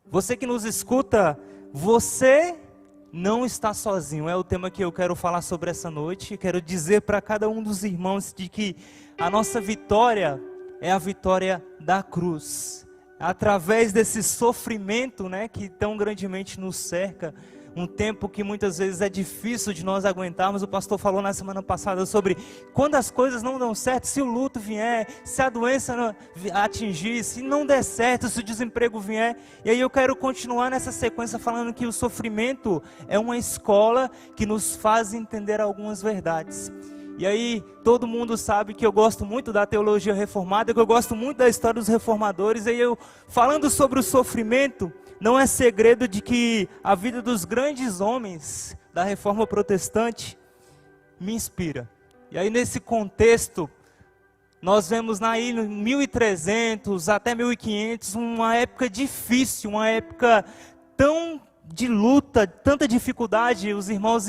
Você que nos escuta, você não está sozinho. É o tema que eu quero falar sobre essa noite. Quero dizer para cada um dos irmãos de que a nossa vitória é a vitória da cruz. Através desse sofrimento, né, que tão grandemente nos cerca, um tempo que muitas vezes é difícil de nós aguentarmos. O pastor falou na semana passada sobre quando as coisas não dão certo, se o luto vier, se a doença não atingir, se não der certo, se o desemprego vier. E aí eu quero continuar nessa sequência falando que o sofrimento é uma escola que nos faz entender algumas verdades. E aí, todo mundo sabe que eu gosto muito da teologia reformada, que eu gosto muito da história dos reformadores. E aí eu, falando sobre o sofrimento, não é segredo de que a vida dos grandes homens da reforma protestante me inspira. E aí, nesse contexto, nós vemos aí no 1300 até 1500, uma época difícil, uma época tão de luta, tanta dificuldade. Os irmãos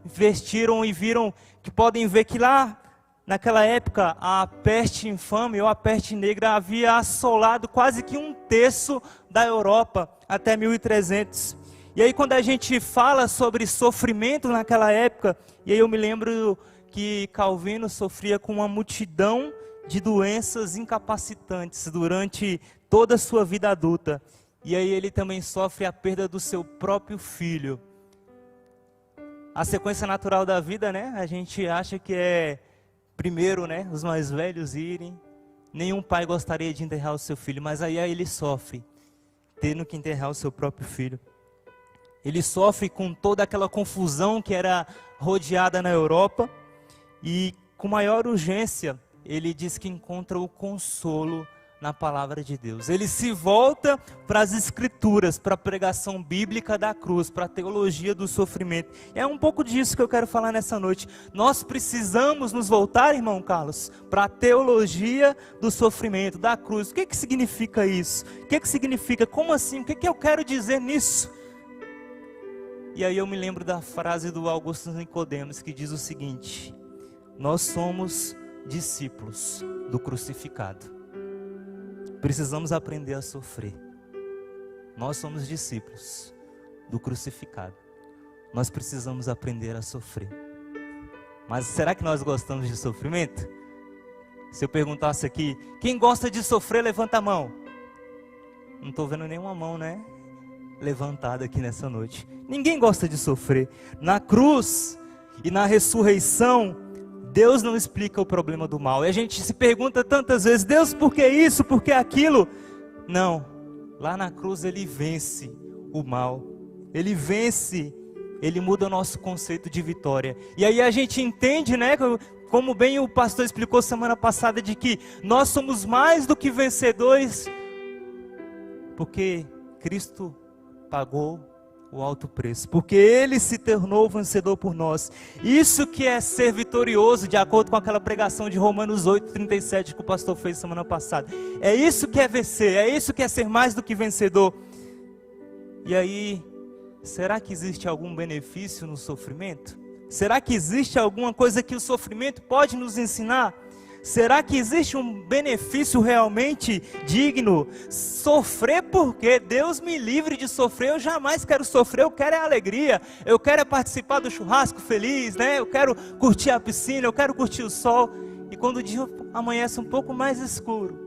investiram e viram que podem ver que lá, naquela época, a peste infame ou a peste negra havia assolado quase que um terço da Europa até 1300. E aí quando a gente fala sobre sofrimento naquela época, e aí eu me lembro que Calvino sofria com uma multidão de doenças incapacitantes durante toda a sua vida adulta. E aí ele também sofre a perda do seu próprio filho. A sequência natural da vida, né? A gente acha que é primeiro, né, os mais velhos irem. Nenhum pai gostaria de enterrar o seu filho, mas aí ele sofre, tendo que enterrar o seu próprio filho. Ele sofre com toda aquela confusão que era rodeada na Europa. E com maior urgência, ele diz que encontra o consolo na palavra de Deus. Ele se volta para as escrituras, para a pregação bíblica da cruz, para a teologia do sofrimento. É um pouco disso que eu quero falar nessa noite. Nós precisamos nos voltar, irmão Carlos, para a teologia do sofrimento, da cruz. O que significa isso? O que significa? Como assim? O que eu quero dizer nisso? E aí eu me lembro da frase do Augusto Nicodemos, que diz o seguinte: nós somos discípulos do crucificado. Precisamos aprender a sofrer. Nós somos discípulos do crucificado. Nós precisamos aprender a sofrer. Mas será que nós gostamos de sofrimento? Se eu perguntasse aqui, quem gosta de sofrer, levanta a mão. Não estou vendo nenhuma mão, né? Levantada aqui nessa noite. Ninguém gosta de sofrer. Na cruz e na ressurreição, Deus não explica o problema do mal. E a gente se pergunta tantas vezes: Deus, por que isso? Por que aquilo? Não. Lá na cruz Ele vence o mal. Ele vence. Ele muda o nosso conceito de vitória. E aí a gente entende, né? Como bem o pastor explicou semana passada, de que nós somos mais do que vencedores, porque Cristo pagou o alto preço, porque Ele se tornou vencedor por nós. Isso que é ser vitorioso, de acordo com aquela pregação de Romanos 8:37 que o pastor fez semana passada. É isso que é vencer, é isso que é ser mais do que vencedor. E aí, será que existe algum benefício no sofrimento? Será que existe alguma coisa que o sofrimento pode nos ensinar? Será que existe um benefício realmente digno? Sofrer porque Deus me livre de sofrer. Eu jamais quero sofrer, eu quero é alegria. Eu quero é participar do churrasco feliz, né? Eu quero curtir a piscina, eu quero curtir o sol. E quando o dia amanhece um pouco mais escuro,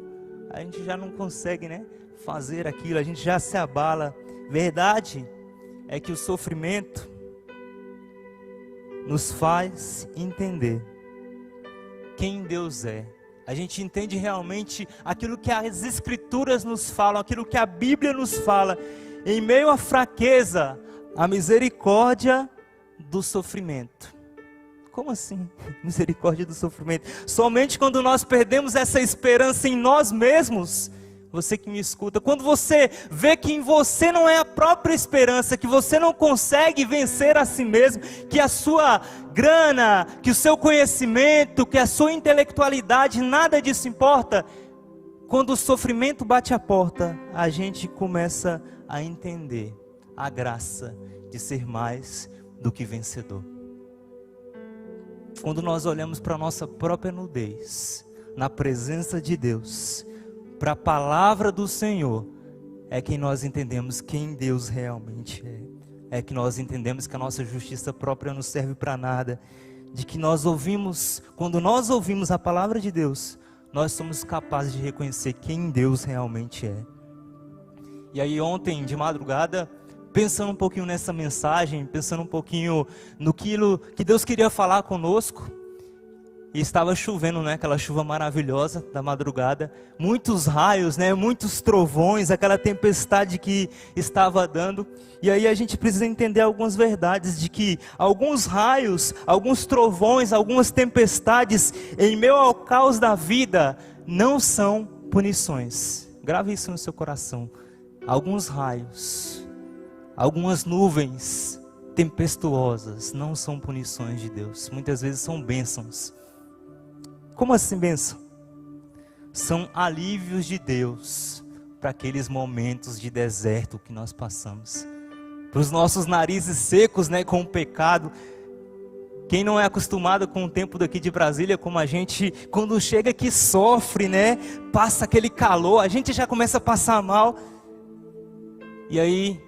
a gente já não consegue, né, fazer aquilo, a gente já se abala. Verdade é que o sofrimento nos faz entender quem Deus é. A gente entende realmente aquilo que as Escrituras nos falam, aquilo que a Bíblia nos fala. Em meio à fraqueza, a misericórdia do sofrimento. Como assim? Misericórdia do sofrimento. Somente quando nós perdemos essa esperança em nós mesmos, você que me escuta, quando você vê que em você não é a própria esperança, que você não consegue vencer a si mesmo, que a sua grana, que o seu conhecimento, que a sua intelectualidade, nada disso importa. quando o sofrimento bate a porta, a gente começa a entender a graça de ser mais do que vencedor. Quando nós olhamos para a nossa própria nudez, na presença de Deus, para a palavra do Senhor, é que nós entendemos quem Deus realmente é. É que nós entendemos que a nossa justiça própria não serve para nada. De que nós ouvimos, quando nós ouvimos a palavra de Deus, nós somos capazes de reconhecer quem Deus realmente é. E aí ontem, de madrugada, pensando um pouquinho nessa mensagem, pensando um pouquinho no que Deus queria falar conosco, e estava chovendo, né? Aquela chuva maravilhosa da madrugada, muitos raios, né? Muitos trovões, aquela tempestade que estava dando. E aí a gente precisa entender algumas verdades, de que alguns raios, alguns trovões, algumas tempestades, em meio ao caos da vida, não são punições. Grave isso no seu coração. Alguns raios, algumas nuvens tempestuosas não são punições de Deus, muitas vezes são bênçãos. Como assim bênção? São alívios de Deus para aqueles momentos de deserto que nós passamos, para os nossos narizes secos, né, com o pecado. Quem não é acostumado com o tempo daqui de Brasília, como a gente, quando chega aqui sofre, né, passa aquele calor, a gente já começa a passar mal. E aí,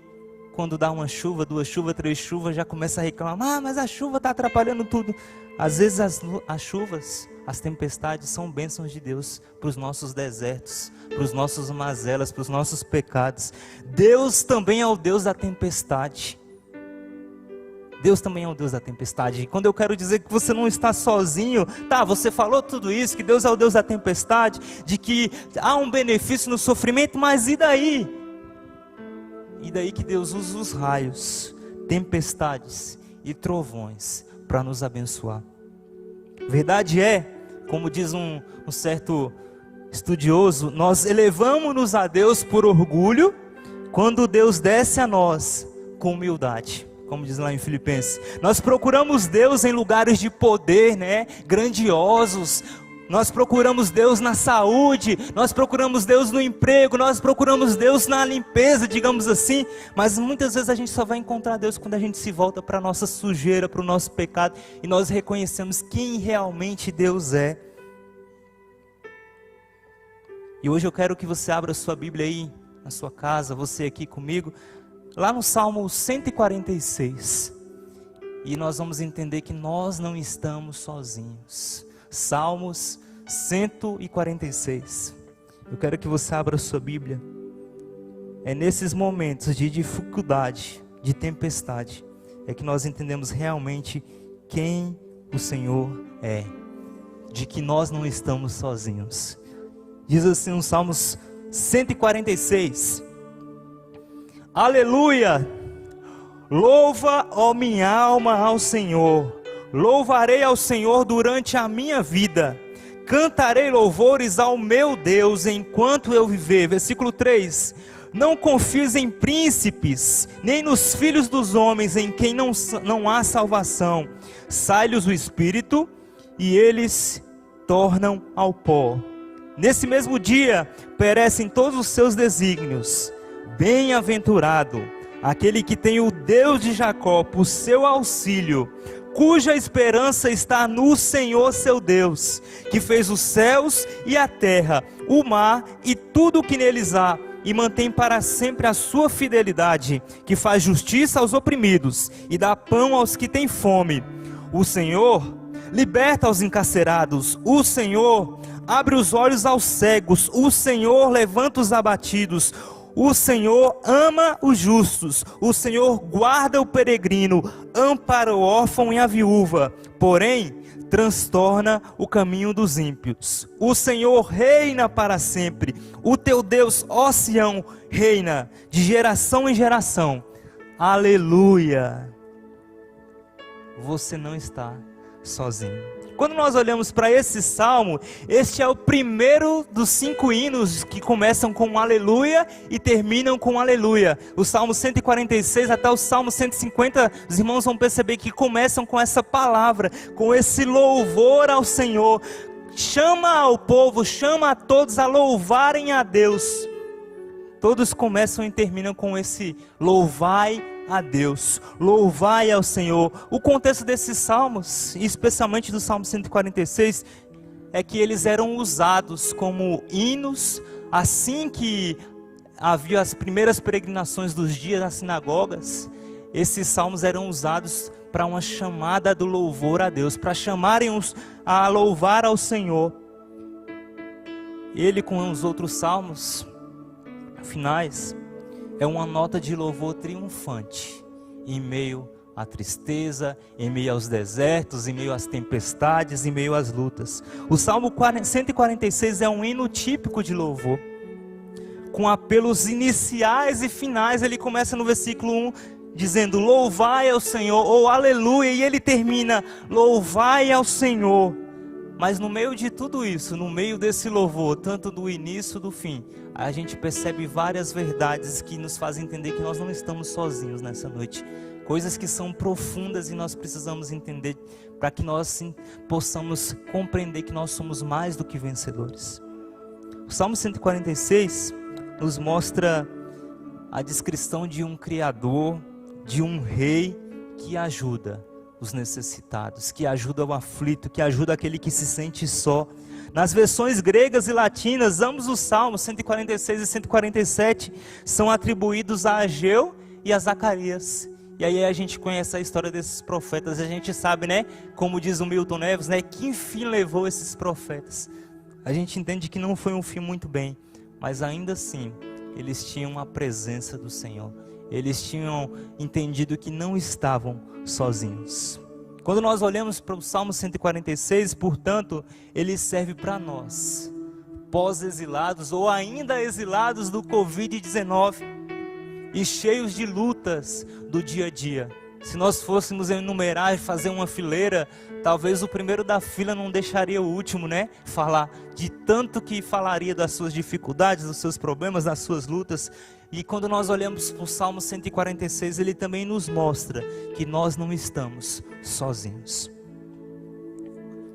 quando dá uma chuva, 2 chuvas, 3 chuvas, já começa a reclamar, mas a chuva está atrapalhando tudo. Às vezes as chuvas, as tempestades são bênçãos de Deus para os nossos desertos, para os nossos mazelas, para os nossos pecados. Deus também é o Deus da tempestade. Deus também é o Deus da tempestade. E quando eu quero dizer que você não está sozinho, tá, você falou tudo isso, que Deus é o Deus da tempestade, de que há um benefício no sofrimento, mas e daí? E daí que Deus usa os raios, tempestades e trovões para nos abençoar. Verdade é, como diz um certo estudioso, nós elevamos-nos a Deus por orgulho, quando Deus desce a nós com humildade. Como diz lá em Filipenses, nós procuramos Deus em lugares de poder, né, grandiosos. Nós procuramos Deus na saúde, nós procuramos Deus no emprego, nós procuramos Deus na limpeza, digamos assim. Mas muitas vezes a gente só vai encontrar Deus quando a gente se volta para a nossa sujeira, para o nosso pecado, e nós reconhecemos quem realmente Deus é. E hoje eu quero que você abra a sua Bíblia aí, na sua casa, você aqui comigo, lá no Salmo 146. E nós vamos entender que nós não estamos sozinhos. Salmos 146. Eu quero que você abra a sua Bíblia. É nesses momentos de dificuldade, de tempestade, é que nós entendemos realmente quem o Senhor é, de que nós não estamos sozinhos. Diz assim no Salmos 146: Aleluia! Louva, ó minha alma, ao Senhor. Louvarei ao Senhor durante a minha vida. Cantarei louvores ao meu Deus enquanto eu viver. Versículo 3. Não confies em príncipes, nem nos filhos dos homens, em quem não há salvação. Sai-lhes o espírito, e eles tornam ao pó. Nesse mesmo dia, perecem todos os seus desígnios. Bem-aventurado aquele que tem o Deus de Jacó por seu auxílio, cuja esperança está no Senhor seu Deus, que fez os céus e a terra, o mar e tudo o que neles há, e mantém para sempre a sua fidelidade, que faz justiça aos oprimidos e dá pão aos que têm fome. O Senhor liberta os encarcerados, o Senhor abre os olhos aos cegos, o Senhor levanta os abatidos, o Senhor ama os justos, o Senhor guarda o peregrino, ampara o órfão e a viúva, porém transtorna o caminho dos ímpios. O Senhor reina para sempre, o teu Deus, ó Sião, reina de geração em geração. Aleluia! Você não está sozinho. Quando nós olhamos para esse salmo, este é o primeiro dos 5 hinos que começam com aleluia e terminam com aleluia. O salmo 146 até o salmo 150, os irmãos vão perceber que começam com essa palavra, com esse louvor ao Senhor, chama o povo, chama a todos a louvarem a Deus. Todos começam e terminam com esse louvai a Deus, louvai ao Senhor. O contexto desses salmos, especialmente do Salmo 146, é que eles eram usados como hinos, assim que havia as primeiras peregrinações dos dias nas sinagogas. Esses salmos eram usados para uma chamada do louvor a Deus, para chamarem-os a louvar ao Senhor. Ele, com os outros salmos finais, é uma nota de louvor triunfante, em meio à tristeza, em meio aos desertos, em meio às tempestades, em meio às lutas. O Salmo 146 é um hino típico de louvor, com apelos iniciais e finais. Ele começa no versículo 1, dizendo louvai ao Senhor, ou aleluia, e ele termina louvai ao Senhor. Mas no meio de tudo isso, no meio desse louvor, tanto do início do fim, a gente percebe várias verdades que nos fazem entender que nós não estamos sozinhos nessa noite. Coisas que são profundas e nós precisamos entender para que nós possamos compreender que nós somos mais do que vencedores. O Salmo 146 nos mostra a descrição de um Criador, de um Rei que ajuda os necessitados, que ajuda o aflito, que ajuda aquele que se sente só. Nas versões gregas e latinas, ambos os salmos, 146 e 147, são atribuídos a Ageu e a Zacarias. E aí a gente conhece a história desses profetas, a gente sabe, né, como diz o Milton Neves, né, que fim levou esses profetas. A gente entende que não foi um fim muito bem, mas ainda assim, eles tinham a presença do Senhor. Eles tinham entendido que não estavam sozinhos. Quando nós olhamos para o Salmo 146, portanto, ele serve para nós, pós-exilados ou ainda exilados do Covid-19 e cheios de lutas do dia a dia. Se nós fôssemos enumerar e fazer uma fileira, talvez o primeiro da fila não deixaria o último, né? Falar de tanto que falaria das suas dificuldades, dos seus problemas, das suas lutas. E quando nós olhamos para o Salmo 146, ele também nos mostra que nós não estamos sozinhos.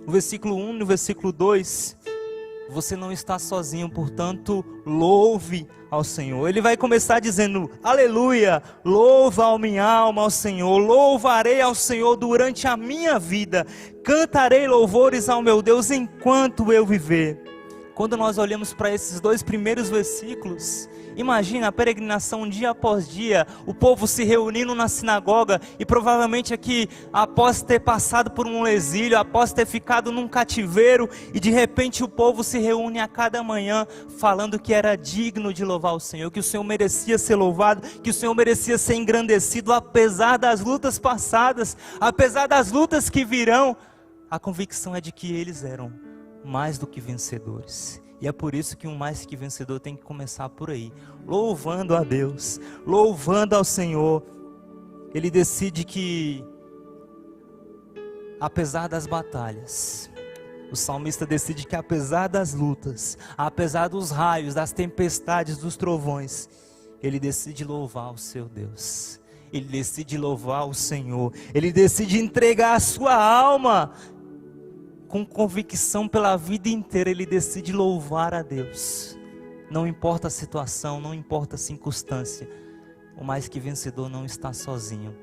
No versículo 1, no versículo 2, você não está sozinho, portanto, louve ao Senhor. Ele vai começar dizendo, aleluia, louva a minha alma ao Senhor, louvarei ao Senhor durante a minha vida, cantarei louvores ao meu Deus enquanto eu viver. Quando nós olhamos para esses dois primeiros versículos, imagina a peregrinação dia após dia, o povo se reunindo na sinagoga e provavelmente aqui, após ter passado por um exílio, após ter ficado num cativeiro, e de repente o povo se reúne a cada manhã falando que era digno de louvar o Senhor, que o Senhor merecia ser louvado, que o Senhor merecia ser engrandecido, apesar das lutas passadas, apesar das lutas que virão. A convicção é de que eles eram mais do que vencedores. E é por isso que um mais que vencedor tem que começar por aí, louvando a Deus, louvando ao Senhor. Ele decide que, apesar das batalhas, o salmista decide que apesar das lutas, apesar dos raios, das tempestades, dos trovões, ele decide louvar o seu Deus. Ele decide louvar o Senhor. Ele decide entregar a sua alma com convicção pela vida inteira. Ele decide louvar a Deus. Não importa a situação, não importa a circunstância. O mais que vencedor não está sozinho.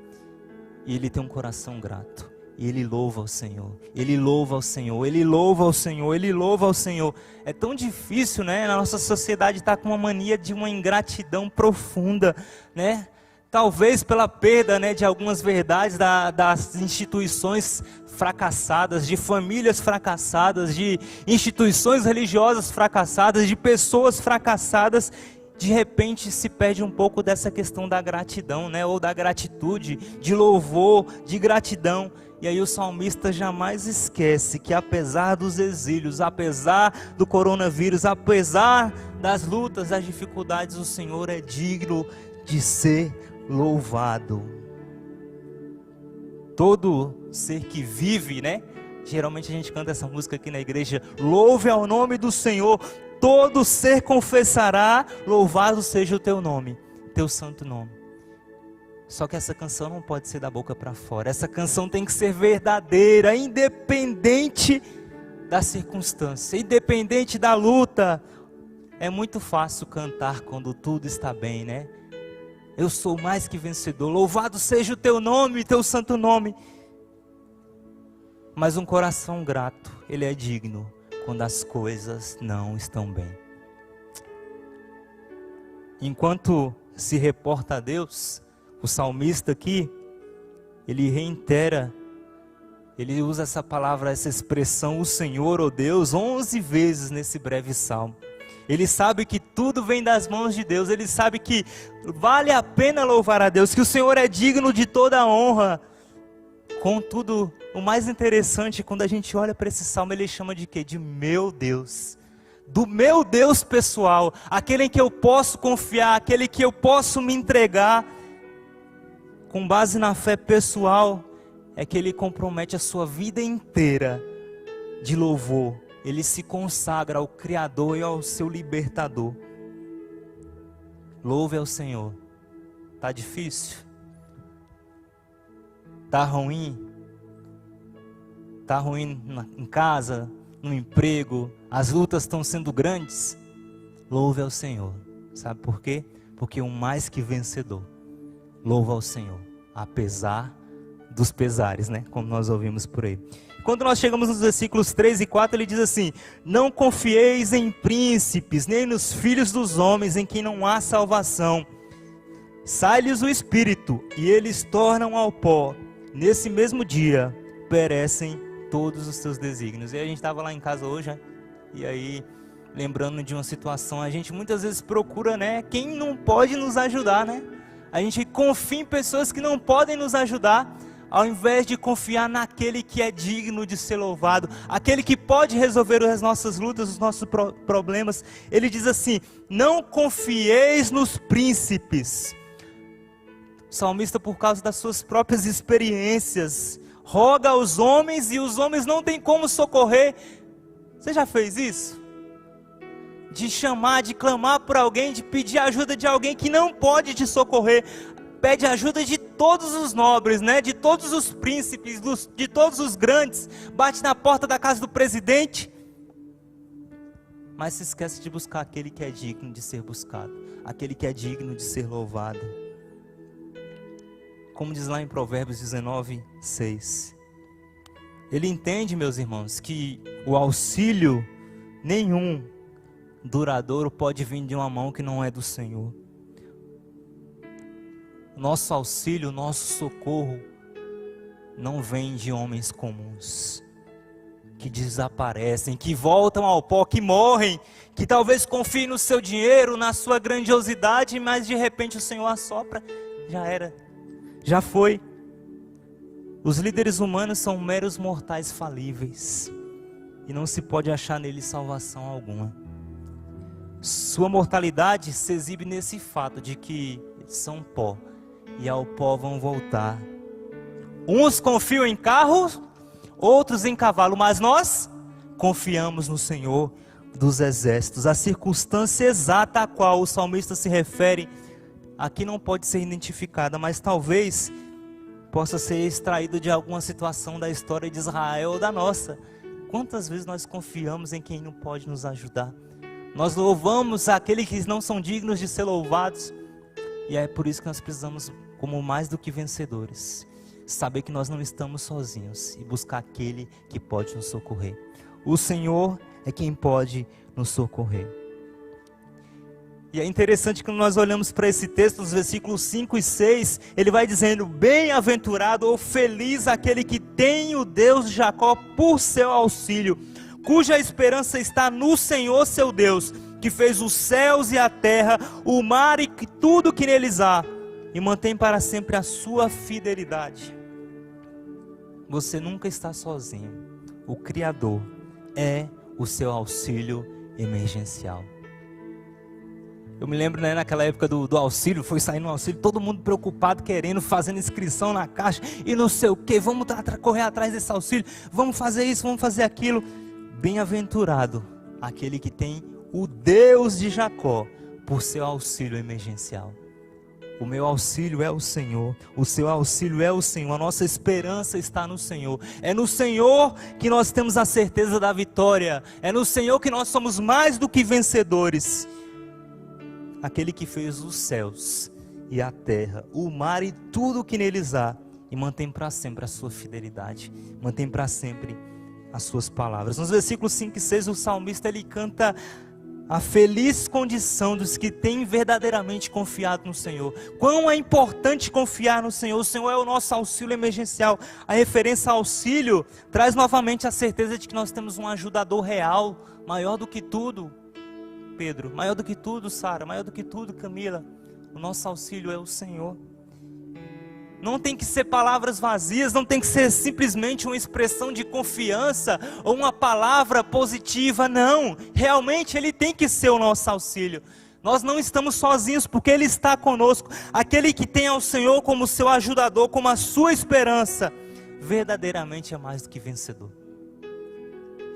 E ele tem um coração grato. E ele louva ao Senhor. Ele louva ao Senhor. Ele louva ao Senhor. Ele louva ao Senhor. É tão difícil, né? Na nossa sociedade está com uma mania de uma ingratidão profunda, né? Talvez pela perda, né, de algumas verdades das instituições fracassadas, de famílias fracassadas, de instituições religiosas fracassadas, de pessoas fracassadas. De repente se perde um pouco dessa questão da gratidão, né, ou da gratitude, de louvor, de gratidão. E aí o salmista jamais esquece que apesar dos exílios, apesar do coronavírus, apesar das lutas, das dificuldades, o Senhor é digno de ser louvado. Todo ser que vive, né? Geralmente a gente canta essa música aqui na igreja, louve ao nome do Senhor, todo ser confessará, louvado seja o teu nome, teu santo nome. Só que essa canção não pode ser da boca para fora, essa canção tem que ser verdadeira, independente da circunstância, independente da luta. É muito fácil cantar quando tudo está bem, né? Eu sou mais que vencedor, louvado seja o teu nome, teu santo nome. Mas um coração grato, ele é digno quando as coisas não estão bem. Enquanto se reporta a Deus, o salmista aqui, ele reitera, ele usa essa palavra, essa expressão, o Senhor, ó Deus, 11 vezes nesse breve salmo. Ele sabe que tudo vem das mãos de Deus, ele sabe que vale a pena louvar a Deus, que o Senhor é digno de toda a honra. Contudo, o mais interessante, quando a gente olha para esse salmo, ele chama de quê? De meu Deus. Do meu Deus pessoal, aquele em que eu posso confiar, aquele que eu posso me entregar. Com base na fé pessoal, é que ele compromete a sua vida inteira de louvor. Ele se consagra ao Criador e ao seu Libertador. Louve ao Senhor. Tá difícil? Tá ruim? Tá ruim em casa, no emprego, as lutas estão sendo grandes? Louve ao Senhor. Sabe por quê? Porque o mais que vencedor. Louva ao Senhor, apesar dos pesares, né? Como nós ouvimos por aí. Quando nós chegamos nos versículos 3 e 4, ele diz assim: não confieis em príncipes, nem nos filhos dos homens, em quem não há salvação. Sai-lhes o espírito, e eles tornam ao pó. Nesse mesmo dia, perecem todos os seus desígnios. E a gente estava lá em casa hoje, né? E aí, lembrando de uma situação, a gente muitas vezes procura, né, quem não pode nos ajudar, né? A gente confia em pessoas que não podem nos ajudar, ao invés de confiar naquele que é digno de ser louvado, aquele que pode resolver as nossas lutas, os nossos problemas. Ele diz assim: não confieis nos príncipes. O salmista, por causa das suas próprias experiências, roga aos homens e os homens não têm como socorrer. Você já fez isso? De chamar, de clamar por alguém, de pedir ajuda de alguém que não pode te socorrer. Pede ajuda de todos os nobres, né? De todos os príncipes, de todos os grandes. Bate na porta da casa do presidente, mas se esquece de buscar aquele que é digno de ser buscado, aquele que é digno de ser louvado. Como diz lá em Provérbios 19, 6. Ele entende, meus irmãos, que o auxílio nenhum duradouro pode vir de uma mão que não é do Senhor. Nosso auxílio, nosso socorro não vem de homens comuns, que desaparecem, que voltam ao pó, que morrem, que talvez confiem no seu dinheiro, na sua grandiosidade, mas de repente o Senhor assopra, já era, já foi. Os líderes humanos são meros mortais falíveis, e não se pode achar neles salvação alguma. Sua mortalidade se exibe nesse fato de que são pó, e ao pó vão voltar. Uns confiam em carros, outros em cavalo, mas nós confiamos no Senhor dos exércitos. A circunstância exata a qual o salmista se refere aqui não pode ser identificada, mas talvez possa ser extraído de alguma situação da história de Israel ou da nossa. Quantas vezes nós confiamos em quem não pode nos ajudar? Nós louvamos aqueles que não são dignos de ser louvados, e é por isso que nós precisamos, como mais do que vencedores, saber que nós não estamos sozinhos e buscar aquele que pode nos socorrer. O Senhor é quem pode nos socorrer. E é interessante que nós olhamos para esse texto, nos versículos 5 e 6, ele vai dizendo: bem-aventurado ou feliz aquele que tem o Deus de Jacó por seu auxílio, cuja esperança está no Senhor seu Deus, que fez os céus e a terra, o mar e tudo que neles há, e mantém para sempre a sua fidelidade. Você nunca está sozinho. O Criador é o seu auxílio emergencial. Eu me lembro, né, naquela época do auxílio, foi saindo o auxílio, todo mundo preocupado, querendo, fazendo inscrição na caixa, e não sei o que, vamos correr atrás desse auxílio, vamos fazer isso, vamos fazer aquilo. Bem-aventurado aquele que tem o Deus de Jacó por seu auxílio emergencial. O meu auxílio é o Senhor, o seu auxílio é o Senhor, a nossa esperança está no Senhor. É no Senhor que nós temos a certeza da vitória, é no Senhor que nós somos mais do que vencedores. Aquele que fez os céus e a terra, o mar e tudo o que neles há, e mantém para sempre a sua fidelidade, mantém para sempre as suas palavras. Nos versículos 5 e 6, o salmista ele canta a feliz condição dos que têm verdadeiramente confiado no Senhor. Quão é importante confiar no Senhor. O Senhor é o nosso auxílio emergencial. A referência ao auxílio traz novamente a certeza de que nós temos um ajudador real, maior do que tudo, Pedro, maior do que tudo, Sara, maior do que tudo, Camila. O nosso auxílio é o Senhor. Não tem que ser palavras vazias, não tem que ser simplesmente uma expressão de confiança ou uma palavra positiva, não. Realmente Ele tem que ser o nosso auxílio. Nós não estamos sozinhos porque Ele está conosco. Aquele que tem ao Senhor como seu ajudador, como a sua esperança, verdadeiramente é mais do que vencedor.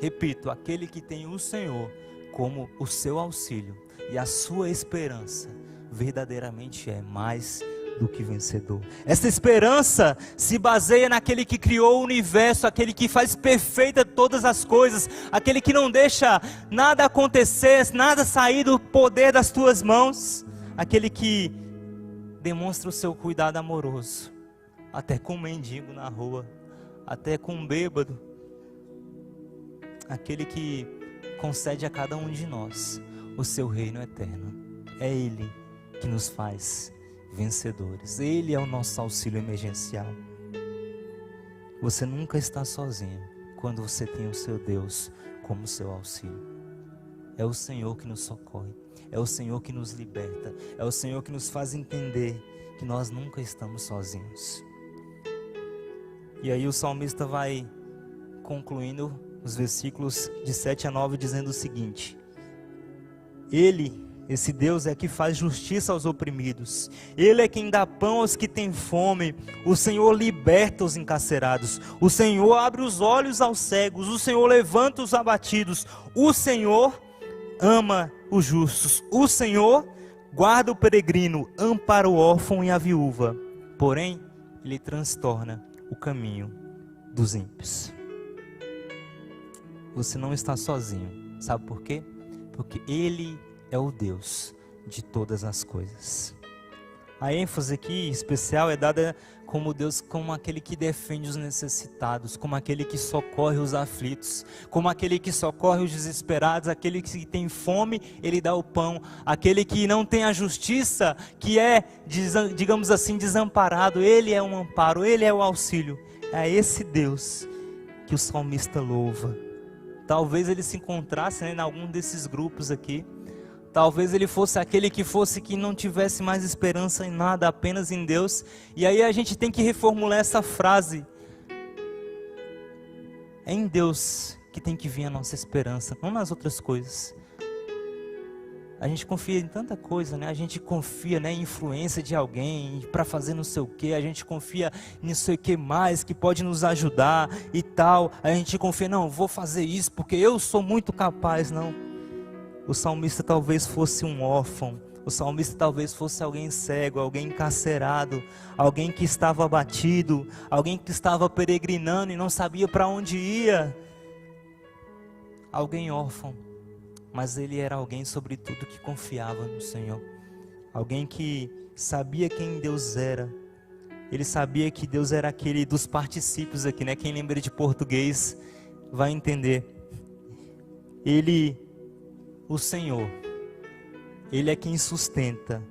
Repito, aquele que tem o Senhor como o seu auxílio e a sua esperança, verdadeiramente é mais do que vencedor. Essa esperança se baseia naquele que criou o universo, aquele que faz perfeita todas as coisas, aquele que não deixa nada acontecer, nada sair do poder das tuas mãos, aquele que demonstra o seu cuidado amoroso, até com um mendigo na rua, até com um bêbado, aquele que concede a cada um de nós o seu reino eterno. É Ele que nos faz vencedores. Ele é o nosso auxílio emergencial. Você nunca está sozinho quando você tem o seu Deus como seu auxílio. É o Senhor que nos socorre, é o Senhor que nos liberta, é o Senhor que nos faz entender que nós nunca estamos sozinhos. E aí o salmista vai concluindo os versículos de 7 a 9 dizendo o seguinte: esse Deus é que faz justiça aos oprimidos. Ele é quem dá pão aos que têm fome. O Senhor liberta os encarcerados. O Senhor abre os olhos aos cegos. O Senhor levanta os abatidos. O Senhor ama os justos. O Senhor guarda o peregrino, ampara o órfão e a viúva. Porém, Ele transtorna o caminho dos ímpios. Você não está sozinho. Sabe por quê? Porque Ele é o Deus de todas as coisas. A ênfase aqui especial é dada como Deus, como aquele que defende os necessitados, como aquele que socorre os aflitos, como aquele que socorre os desesperados, aquele que tem fome, Ele dá o pão, aquele que não tem a justiça, que é, digamos assim, desamparado, Ele é um amparo, Ele é o auxílio. É esse Deus que o salmista louva. Talvez ele se encontrasse, em algum desses grupos aqui. Talvez ele fosse aquele que não tivesse mais esperança em nada, apenas em Deus. E aí a gente tem que reformular essa frase. É em Deus que tem que vir a nossa esperança, não nas outras coisas. A gente confia em tanta coisa, né? A gente confia, né, em influência de alguém para fazer não sei o que. A gente confia em não sei o que mais que pode nos ajudar e tal. A gente confia, não, vou fazer isso porque eu sou muito capaz. Não. O salmista talvez fosse um órfão. O salmista talvez fosse alguém cego, alguém encarcerado, alguém que estava abatido, alguém que estava peregrinando e não sabia para onde ia. Alguém órfão. Mas ele era alguém, sobretudo, que confiava no Senhor. Alguém que sabia quem Deus era. Ele sabia que Deus era aquele dos particípios aqui, né? Quem lembra de português vai entender. O Senhor, Ele é quem sustenta.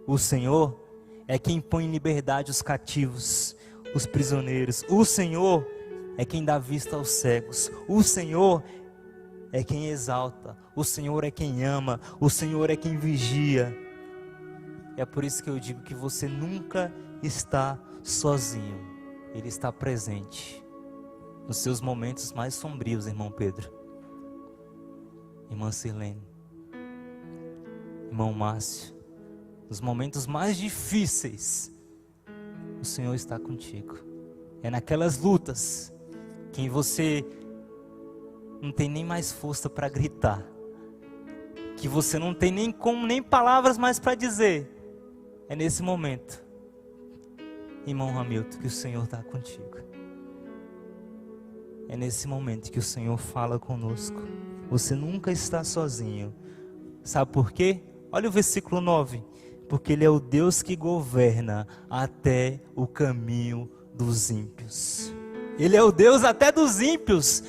O Senhor é quem põe em liberdade os cativos, os prisioneiros. O Senhor é quem dá vista aos cegos. O Senhor é quem exalta, o Senhor é quem ama, o Senhor é quem vigia. É por isso que eu digo que você nunca está sozinho. Ele está presente nos seus momentos mais sombrios, irmão Pedro, irmã Sirlene, irmão Márcio. Nos momentos mais difíceis, o Senhor está contigo. É naquelas lutas que você não tem nem mais força para gritar, que você não tem nem palavras mais para dizer, É nesse momento, irmão Hamilton, que o Senhor está contigo. É nesse momento que o Senhor fala conosco. Você nunca está sozinho. Sabe por quê? Olha o versículo 9. Porque Ele é o Deus que governa até o caminho dos ímpios. Ele é o Deus até dos ímpios.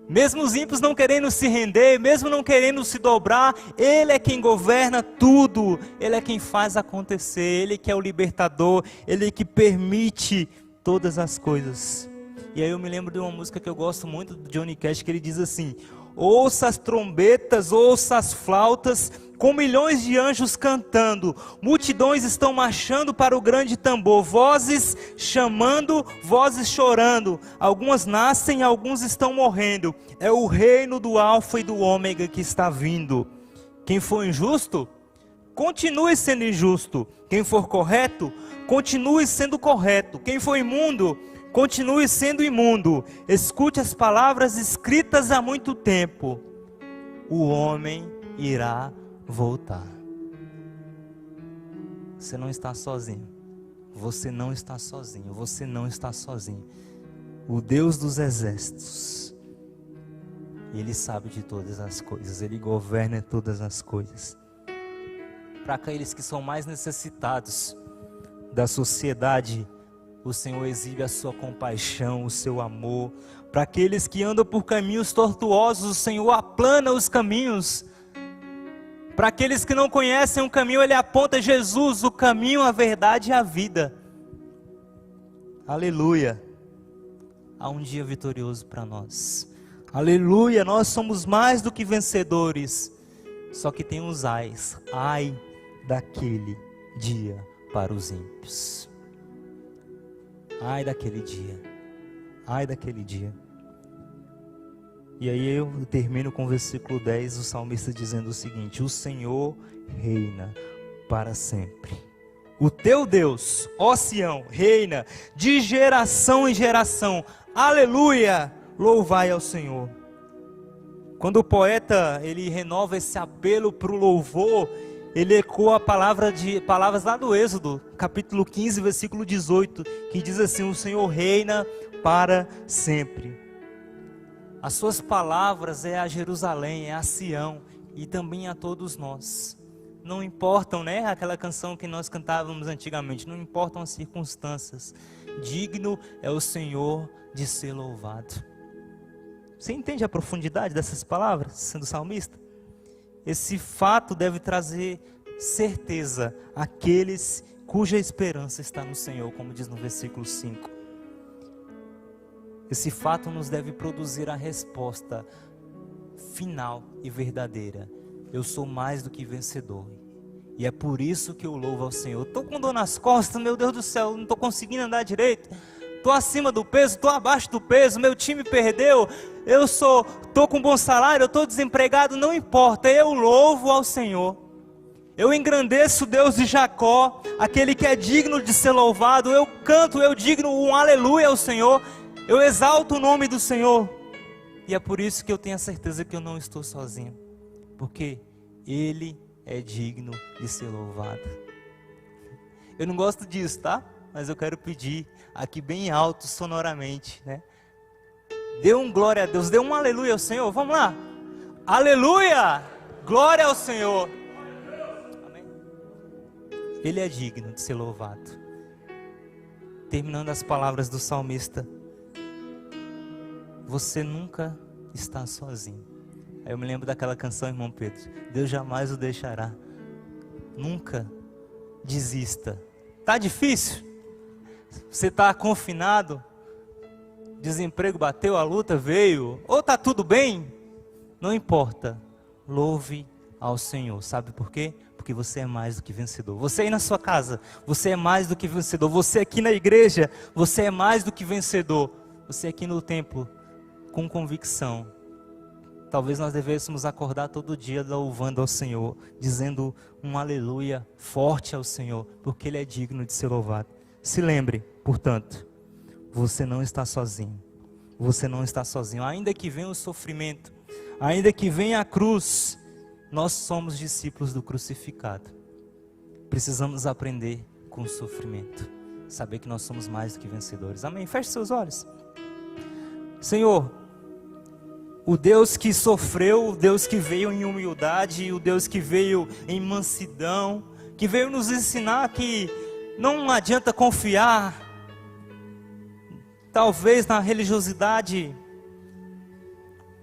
Mesmo os ímpios não querendo se render, mesmo não querendo se dobrar, Ele é quem governa tudo. Ele é quem faz acontecer. Ele que é o libertador. Ele que permite todas as coisas. E aí eu me lembro de uma música que eu gosto muito do Johnny Cash, que ele diz assim: ouça as trombetas, ouça as flautas, com milhões de anjos cantando, multidões estão marchando para o grande tambor, vozes chamando, vozes chorando, algumas nascem, alguns estão morrendo, é o reino do Alfa e do Ômega que está vindo. Quem for injusto, continue sendo injusto. Quem for correto, continue sendo correto. Quem for imundo, continue sendo imundo. Escute as palavras escritas há muito tempo. O homem irá voltar. Você não está sozinho. Você não está sozinho. Você não está sozinho. O Deus dos exércitos, Ele sabe de todas as coisas. Ele governa todas as coisas. Para aqueles que são mais necessitados da sociedade, o Senhor exibe a sua compaixão, o seu amor. Para aqueles que andam por caminhos tortuosos, o Senhor aplana os caminhos. Para aqueles que não conhecem o caminho, Ele aponta Jesus, o caminho, a verdade e a vida. Aleluia. Há um dia vitorioso para nós. Aleluia, nós somos mais do que vencedores. Só que tem os ais. Ai daquele dia para os ímpios. Ai daquele dia. Ai daquele dia. E aí eu termino com o versículo 10, o salmista dizendo o seguinte: o Senhor reina para sempre. O teu Deus, ó Sião, reina de geração em geração. Aleluia! Louvai ao Senhor. Quando o poeta ele renova esse apelo para o louvor, ele ecoa palavras lá do Êxodo, capítulo 15, versículo 18, que diz assim: o Senhor reina para sempre. As suas palavras é a Jerusalém, é a Sião e também a todos nós. Não importam, né, aquela canção que nós cantávamos antigamente, não importam as circunstâncias. Digno é o Senhor de ser louvado. Você entende a profundidade dessas palavras, sendo salmista? Esse fato deve trazer certeza àqueles cuja esperança está no Senhor, como diz no versículo 5. Esse fato nos deve produzir a resposta final e verdadeira: eu sou mais do que vencedor. E é por isso que eu louvo ao Senhor. Estou com dor nas costas, meu Deus do céu, não estou conseguindo andar direito. Estou acima do peso, estou abaixo do peso, meu time perdeu. Estou com bom salário, eu estou desempregado, não importa, eu louvo ao Senhor. Eu engrandeço o Deus de Jacó, aquele que é digno de ser louvado. Eu canto, eu digno um aleluia ao Senhor. Eu exalto o nome do Senhor. E é por isso que eu tenho a certeza que eu não estou sozinho. Porque Ele é digno de ser louvado. Eu não gosto disso, tá? Mas eu quero pedir aqui bem alto, sonoramente, né? Dê um glória a Deus, dê um aleluia ao Senhor. Vamos lá. Aleluia! Glória ao Senhor. Amém? Ele é digno de ser louvado. Terminando as palavras do salmista: você nunca está sozinho. Aí eu me lembro daquela canção, irmão Pedro: Deus jamais o deixará. Nunca desista. Tá difícil? Você está confinado? Desemprego bateu, a luta veio? Ou tá tudo bem? Não importa. Louve ao Senhor. Sabe por quê? Porque você é mais do que vencedor. Você aí na sua casa, você é mais do que vencedor. Você aqui na igreja, você é mais do que vencedor. Você aqui no templo, com convicção. Talvez nós devêssemos acordar todo dia louvando ao Senhor, dizendo um aleluia forte ao Senhor, porque Ele é digno de ser louvado. Se lembre, portanto, você não está sozinho. Você não está sozinho. Ainda que venha o sofrimento, ainda que venha a cruz, nós somos discípulos do crucificado. precisamos aprender com o sofrimento, saber que nós somos mais do que vencedores. Amém? Feche seus olhos. Senhor, o Deus que sofreu, o Deus que veio em humildade, o Deus que veio em mansidão, que veio nos ensinar que não adianta confiar, talvez na religiosidade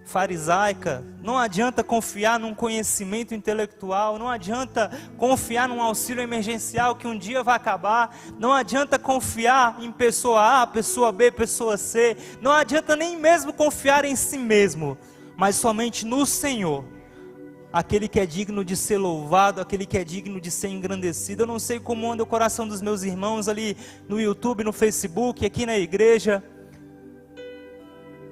farisaica, não adianta confiar num conhecimento intelectual, não adianta confiar num auxílio emergencial que um dia vai acabar, não adianta confiar em pessoa A, pessoa B, pessoa C, não adianta nem mesmo confiar em si mesmo, mas somente no Senhor, aquele que é digno de ser louvado, aquele que é digno de ser engrandecido. Eu não sei como anda o coração dos meus irmãos ali no YouTube, no Facebook, aqui na igreja.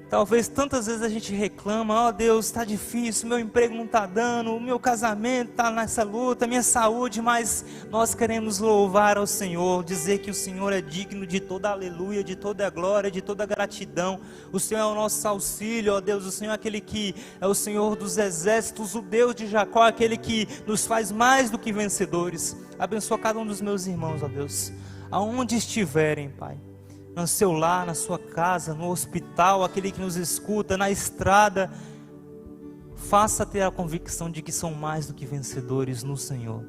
Talvez tantas vezes a gente reclama, ó Deus, está difícil, meu emprego não está dando, o meu casamento está nessa luta, minha saúde, mas nós queremos louvar ao Senhor, dizer que o Senhor é digno de toda aleluia, de toda glória, de toda gratidão. O Senhor é o nosso auxílio, ó Deus, o Senhor é aquele que é o Senhor dos exércitos, o Deus de Jacó, aquele que nos faz mais do que vencedores. Abençoa cada um dos meus irmãos, ó Deus, aonde estiverem, Pai, no seu lar, na sua casa, no hospital, aquele que nos escuta, na estrada, faça ter a convicção de que são mais do que vencedores no Senhor,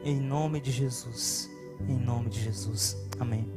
em nome de Jesus, amém.